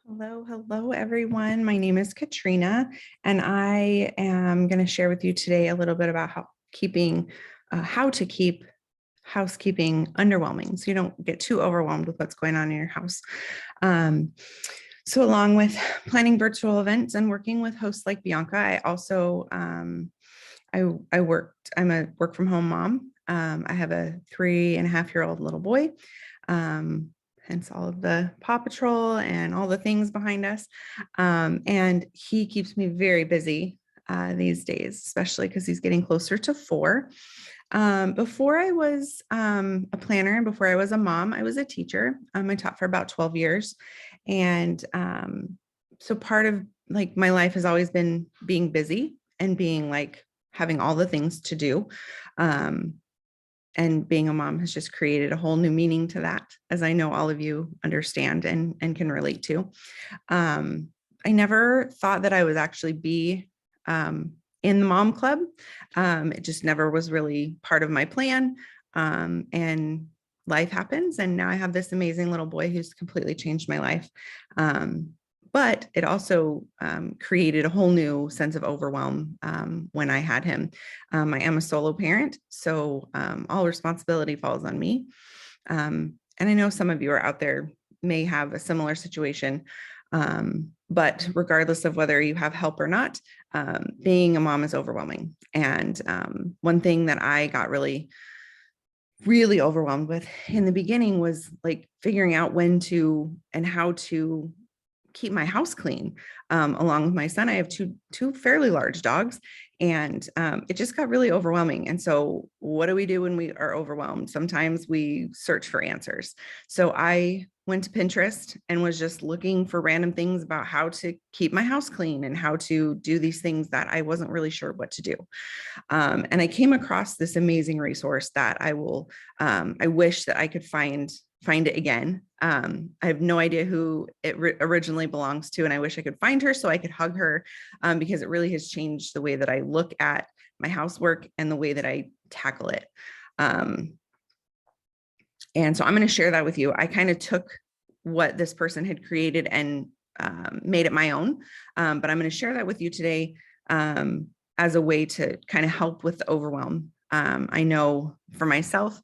Hello, everyone. My name is Katrina, and I am going to share with you today a little bit about how to keep housekeeping underwhelming, so you don't get too overwhelmed with what's going on in your house. Um, so, along with planning virtual events and working with hosts like Bianca, I also I'm a work from home mom. I have a 3.5-year-old little boy. Um, Hence all of the Paw Patrol and all the things behind us. And he keeps me very busy these days, especially because he's getting closer to 4. Before I was a planner and before I was a mom, I was a teacher. I taught for about 12 years. And so part of like my life has always been being busy and being like having all the things to do. And being a mom has just created a whole new meaning to that, as I know all of you understand and can relate to. I never thought that I would actually be in the mom club. It just never was really part of my plan. And life happens. And now I have this amazing little boy who's completely changed my life. But it also created a whole new sense of overwhelm when I had him. I am a solo parent, so all responsibility falls on me. And I know some of you are out there may have a similar situation, but regardless of whether you have help or not, being a mom is overwhelming. And one thing that I got really overwhelmed with in the beginning was like figuring out when to and how to keep my house clean. Along with my son, I have two fairly large dogs, and it just got really overwhelming. And so what do we do when we are overwhelmed? Sometimes we search for answers. So I went to Pinterest and was just looking for random things about how to keep my house clean and how to do these things that I wasn't really sure what to do. And I came across this amazing resource that I wish that I could find it again. I have no idea who it originally belongs to, and I wish I could find her so I could hug her, because it really has changed the way that I look at my housework and the way that I tackle it. And so I'm going to share that with you. I kind of took what this person had created and made it my own, but I'm going to share that with you today as a way to kind of help with the overwhelm. I know for myself,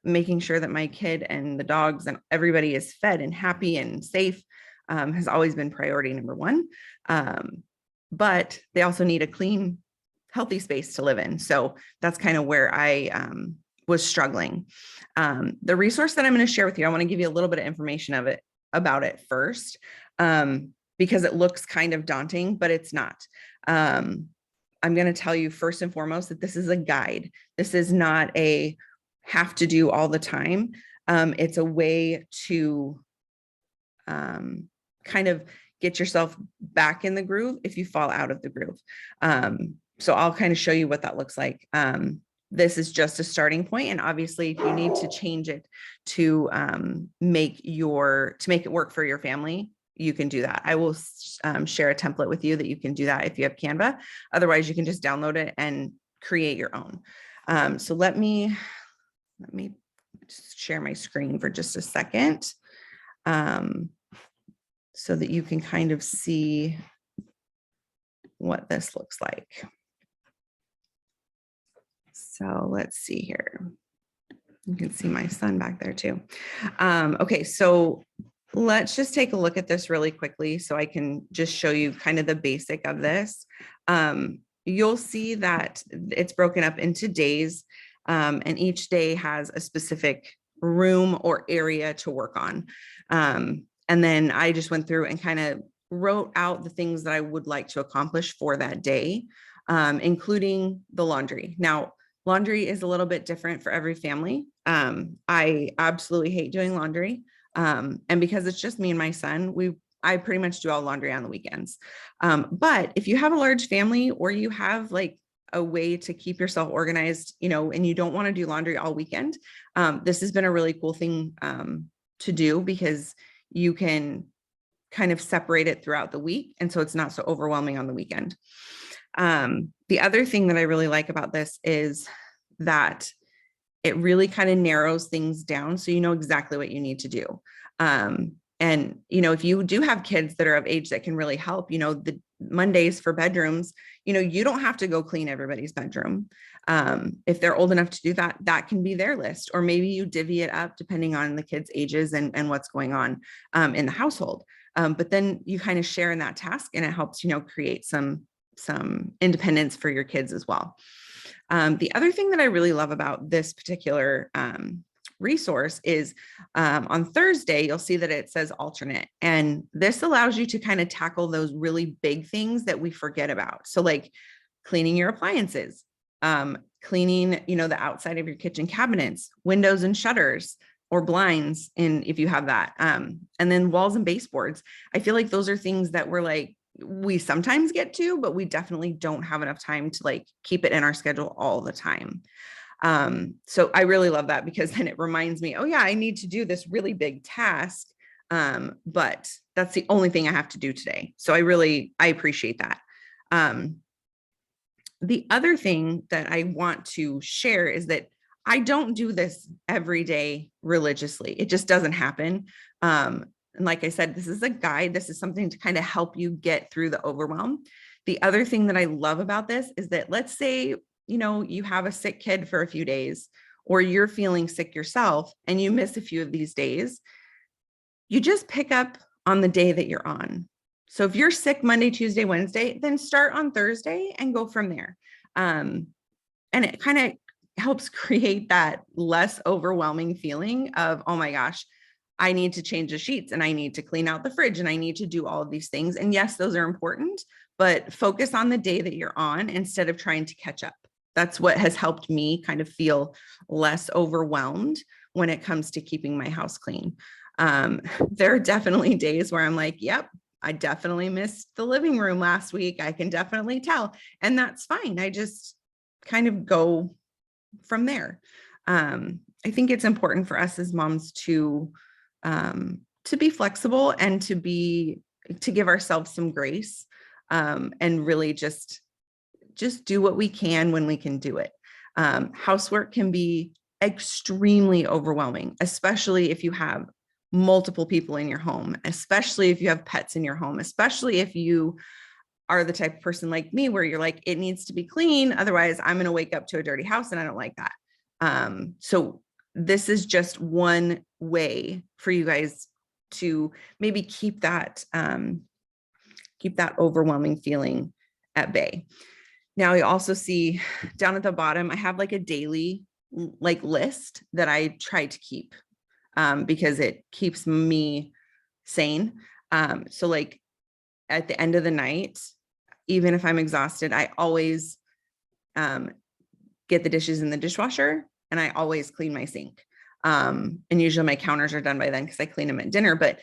making sure that my kid and the dogs and everybody is fed and happy and safe has always been priority number one. But they also need a clean, healthy space to live in. So that's kind of where I was struggling. The resource that I'm going to share with you, I want to give you a little bit of information about it first, because it looks kind of daunting, but it's not. I'm going to tell you first and foremost that this is a guide. This is not a have to do all the time. It's a way to kind of get yourself back in the groove if you fall out of the groove. So I'll kind of show you what that looks like. This is just a starting point, and obviously if you need to change it to make it work for your family, you can do that. I will share a template with you that you can do that if you have Canva. Otherwise, you can just download it and create your own. So let me just share my screen for just a second, so that you can kind of see what this looks like. So let's see here. You can see my son back there too. Okay, so let's just take a look at this really quickly so I can just show you kind of the basic of this. You'll see that it's broken up into days, and each day has a specific room or area to work on. And then I just went through and kind of wrote out the things that I would like to accomplish for that day, including the laundry. Now, laundry is a little bit different for every family. I absolutely hate doing laundry. And because it's just me and my son, I pretty much do all laundry on the weekends. But if you have a large family or you have like a way to keep yourself organized, and you don't want to do laundry all weekend, this has been a really cool thing to do, because you can kind of separate it throughout the week. And so it's not so overwhelming on the weekend. The other thing that I really like about this is that it really kind of narrows things down so you know exactly what you need to do. And, if you do have kids that are of age that can really help, the Mondays for bedrooms, you don't have to go clean everybody's bedroom. If they're old enough to do that, that can be their list, or maybe you divvy it up depending on the kids' ages and what's going on in the household. But then you kind of share in that task, and it helps, create some independence for your kids as well. The other thing that I really love about this particular resource is on Thursday, you'll see that it says alternate. And this allows you to kind of tackle those really big things that we forget about. So like cleaning your appliances, cleaning, the outside of your kitchen cabinets, windows and shutters or blinds, if you have that, and then walls and baseboards. I feel like those are things that we sometimes get to, but we definitely don't have enough time to keep it in our schedule all the time. So I really love that, because then it reminds me, oh yeah, I need to do this really big task. But that's the only thing I have to do today. So I appreciate that. The other thing that I want to share is that I don't do this every day religiously. It just doesn't happen. And like I said, this is a guide. This is something to kind of help you get through the overwhelm. The other thing that I love about this is that, let's say, you have a sick kid for a few days, or you're feeling sick yourself and you miss a few of these days, you just pick up on the day that you're on. So if you're sick Monday, Tuesday, Wednesday, then start on Thursday and go from there. And it kind of helps create that less overwhelming feeling of, oh my gosh, I need to change the sheets and I need to clean out the fridge and I need to do all of these things. And yes, those are important, but focus on the day that you're on instead of trying to catch up. That's what has helped me kind of feel less overwhelmed when it comes to keeping my house clean. There are definitely days where I'm like, yep, I definitely missed the living room last week. I can definitely tell. And that's fine. I just kind of go from there. I think it's important for us as moms to be flexible and to give ourselves some grace, and really just do what we can when we can do it. Housework can be extremely overwhelming, especially if you have multiple people in your home, especially if you have pets in your home, especially if you are the type of person like me, where you're like, it needs to be clean. Otherwise I'm going to wake up to a dirty house and I don't like that. So this is just one way for you guys to maybe keep that overwhelming feeling at bay. Now you also see down at the bottom, I have a daily list that I try to keep, because it keeps me sane. So at the end of the night, even if I'm exhausted, I always get the dishes in the dishwasher, and I always clean my sink. And usually my counters are done by then because I clean them at dinner. But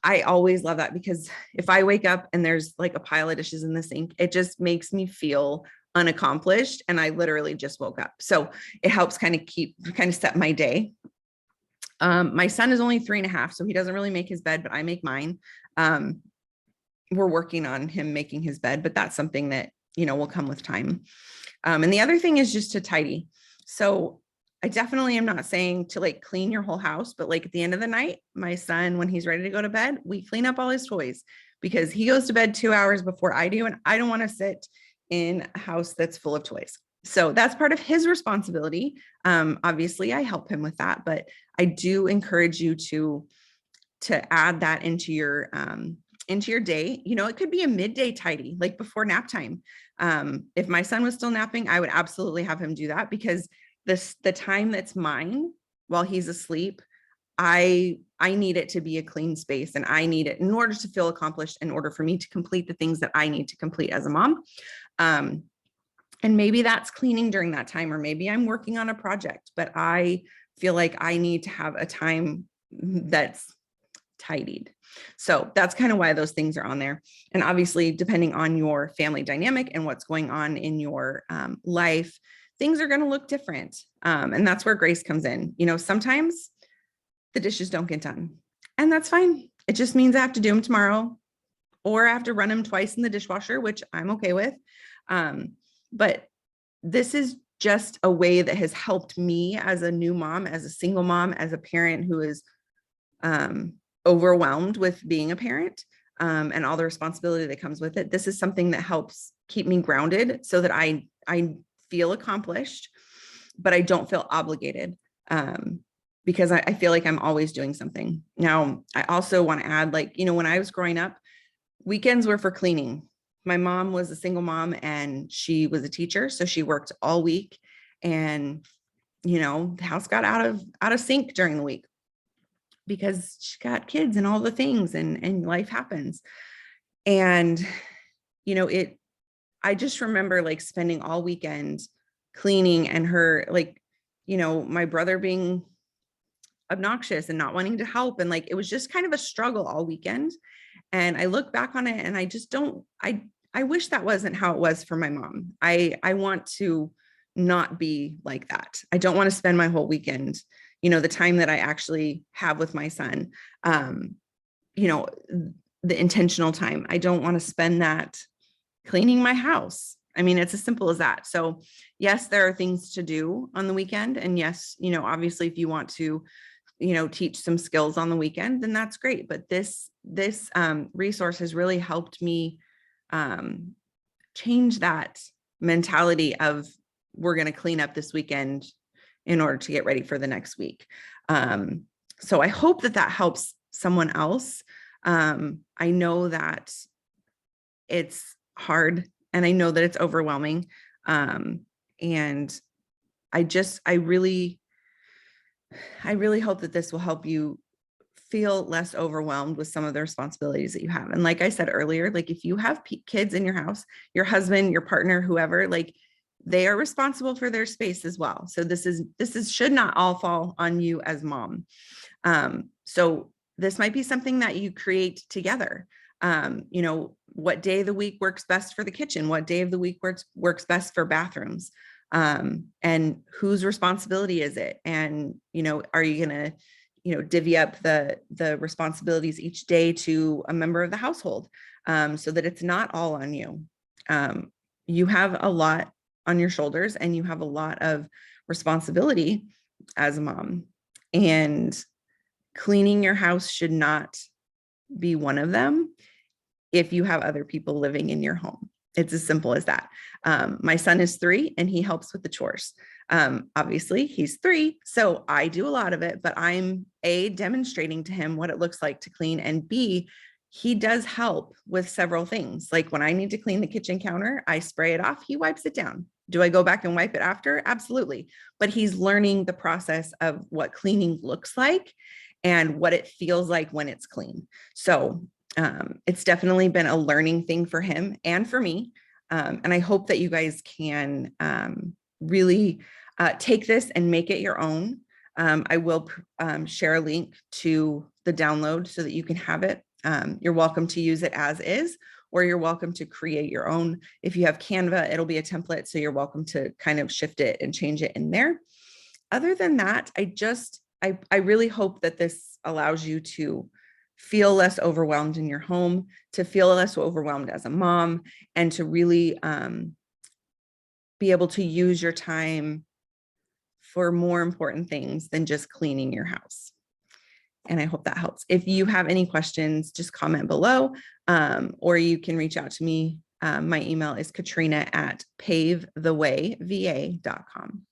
I always love that, because if I wake up and there's a pile of dishes in the sink, it just makes me feel unaccomplished, and I literally just woke up. So it helps kind of set my day. My son is only 3.5, so he doesn't really make his bed, but I make mine. We're working on him making his bed, but that's something that, will come with time. And the other thing is just to tidy. So I definitely am not saying to clean your whole house, but at the end of the night, my son, when he's ready to go to bed, we clean up all his toys, because he goes to bed 2 hours before I do. And I don't want to sit in a house that's full of toys. So that's part of his responsibility. Obviously I help him with that, but I do encourage you to add that into your day. It could be a midday tidy, before nap time. If my son was still napping, I would absolutely have him do that, because the time that's mine while he's asleep, I need it to be a clean space, and I need it in order to feel accomplished, in order for me to complete the things that I need to complete as a mom. And maybe that's cleaning during that time, or maybe I'm working on a project, but I feel like I need to have a time that's tidied. So that's kind of why those things are on there. And obviously, depending on your family dynamic and what's going on in your life, things are going to look different. And that's where grace comes in. Sometimes the dishes don't get done, and that's fine. It just means I have to do them tomorrow, or I have to run them twice in the dishwasher, which I'm okay with. But this is just a way that has helped me as a new mom, as a single mom, as a parent who is overwhelmed with being a parent, and all the responsibility that comes with it. This is something that helps keep me grounded so that I feel accomplished, but I don't feel obligated, because I feel like I'm always doing something. Now, I also want to add, like, when I was growing up, weekends were for cleaning. My mom was a single mom and she was a teacher, so she worked all week, and the house got out of sync during the week because she got kids and all the things, and life happens. And I just remember like spending all weekend cleaning, and her, like, my brother being obnoxious and not wanting to help, and like it was just kind of a struggle all weekend. And I look back on it and I just don't, I wish that wasn't how it was for my mom. I want to not be like that. I don't want to spend my whole weekend, the time that I actually have with my son, you know, the intentional time. I don't want to spend that cleaning my house. I mean, it's as simple as that. So yes, there are things to do on the weekend. And yes, obviously if you want to, teach some skills on the weekend, then that's great. But this resource has really helped me change that mentality of, we're going to clean up this weekend in order to get ready for the next week. So I hope that helps someone else. I know that it's hard, and I know that it's overwhelming. And I really hope that this will help you feel less overwhelmed with some of the responsibilities that you have. And like I said earlier, like if you have kids in your house, your husband, your partner, whoever, like they are responsible for their space as well. So this should not all fall on you as mom. So this might be something that you create together. What day of the week works best for the kitchen? What day of the week works best for bathrooms? And whose responsibility is it? And, are you going to, divvy up the responsibilities each day to a member of the household, so that it's not all on you. You have a lot on your shoulders, and you have a lot of responsibility as a mom, and cleaning your house should not be one of them if you have other people living in your home. It's as simple as that. My son is 3 and he helps with the chores. Obviously he's 3, so I do a lot of it, but I'm A, demonstrating to him what it looks like to clean, and B, he does help with several things. Like when I need to clean the kitchen counter, I spray it off, he wipes it down. Do I go back and wipe it after? Absolutely. But he's learning the process of what cleaning looks like and what it feels like when it's clean. So it's definitely been a learning thing for him and for me. And I hope that you guys can really take this and make it your own. I will share a link to the download so that you can have it. You're welcome to use it as is, or you're welcome to create your own. If you have Canva, it'll be a template, so you're welcome to kind of shift it and change it in there. Other than that, I really hope that this allows you to feel less overwhelmed in your home, to feel less overwhelmed as a mom, and to really be able to use your time for more important things than just cleaning your house. And I hope that helps. If you have any questions, just comment below, or you can reach out to me. My email is katrina@pavethewayva.com.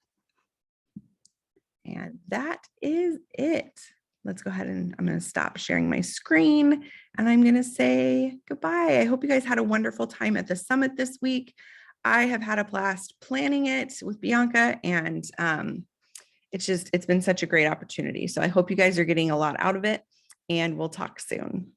And that is it. Let's go ahead and I'm going to stop sharing my screen, and I'm going to say goodbye. I hope you guys had a wonderful time at the summit this week. I have had a blast planning it with Bianca, and it's been such a great opportunity. So I hope you guys are getting a lot out of it, and we'll talk soon.